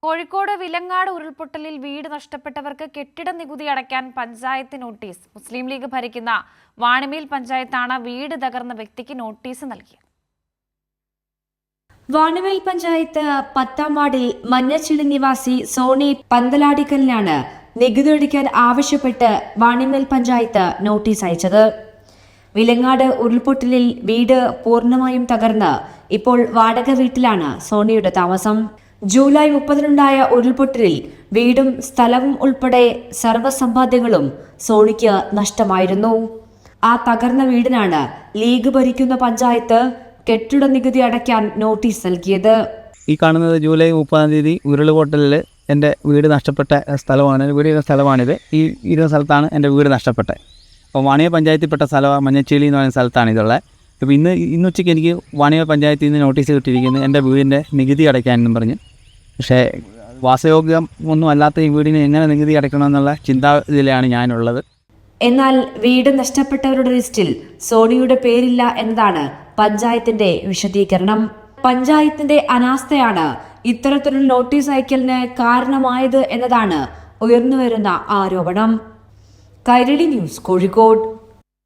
കോഴിക്കോട് വിലങ്ങാട് ഉരുൾപൊട്ടലിൽ വീട് നഷ്ടപ്പെട്ടവർക്ക് കെട്ടിട നികുതി അടയ്ക്കാൻ പഞ്ചായത്ത് നോട്ടീസ്. മുസ്ലിം ലീഗ് ഭരിക്കുന്ന വാണിമേൽ പഞ്ചായത്താണ് വീട് തകർന്ന വ്യക്തിക്ക് നോട്ടീസ് നൽകിയത്. വാണിമേൽ പഞ്ചായത്ത് 10-ാം വാർഡിൽ മഞ്ഞച്ചിളി നിവാസി സോണി പന്തലാടിക്കലിനാണ് നികുതി അടയ്ക്കാൻ ആവശ്യപ്പെട്ട് വാണിമേൽ പഞ്ചായത്ത് നോട്ടീസ് അയച്ചത്. വിലങ്ങാട് ഉരുൾപൊട്ടലിൽ വീട് പൂർണ്ണമായും തകർന്ന് ഇപ്പോൾ വാടക വീട്ടിലാണ് സോണിയുടെ താമസം. ജൂലൈ 30-നുണ്ടായ ഉരുൾപൊട്ടലിൽ വീടും സ്ഥലവും ഉൾപ്പെടെ സർവ്വസമ്പാദ്യങ്ങളും സോണിക്ക് നഷ്ടമായിരുന്നു. ആ തകർന്ന വീടിനാണ് ലീഗ് ഭരിക്കുന്ന പഞ്ചായത്ത് കെട്ടിട നികുതി അടയ്ക്കാൻ നോട്ടീസ് നൽകിയത്. ഈ കാണുന്നത് ജൂലൈ 30-ാം തീയതി ഉരുൾപൊട്ടലിൽ എൻ്റെ വീട് നഷ്ടപ്പെട്ട സ്ഥലമാണ്. സ്ഥലമാണിത്. ഈ ഇരുന്ന സ്ഥലത്താണ് എൻ്റെ വീട് നഷ്ടപ്പെട്ടത്. അപ്പോൾ വാണിമേൽ പഞ്ചായത്തിൽപ്പെട്ട സ്ഥലമാണ് മഞ്ഞച്ചിളി എന്ന് പറയുന്ന സ്ഥലത്താണ് ഇതുള്ളത്. അപ്പോൾ ഇന്ന് ഉച്ചയ്ക്ക് എനിക്ക് വാണിമേൽ പഞ്ചായത്തിൽ നിന്ന് നോട്ടീസ് കിട്ടിയിരിക്കുന്നത് എൻ്റെ വീടിൻ്റെ നികുതി അടയ്ക്കാനെന്നും പറഞ്ഞ്. പക്ഷേ വാസയോഗ്യം ഒന്നും അല്ലാത്ത ഈ വീടിന് എങ്ങനെ നികുതി അടയ്ക്കണമെന്നുള്ള ചിന്താഗതിയിലാണ് ഞാനുള്ളത്. എന്നാൽ വീട് നഷ്ടപ്പെട്ടവരുടെ ലിസ്റ്റിൽ സോണിയുടെ പേരില്ല എന്നതാണ് പഞ്ചായത്തിന്റെ വിശദീകരണം. പഞ്ചായത്തിന്റെ അനാസ്ഥയാണ് ഇത്തരത്തിലുള്ള നോട്ടീസ് അയക്കലിന് കാരണമായത് എന്നതാണ് ഉയർന്നുവരുന്ന ആരോപണം. കൈരളി ന്യൂസ്, കോഴിക്കോട്.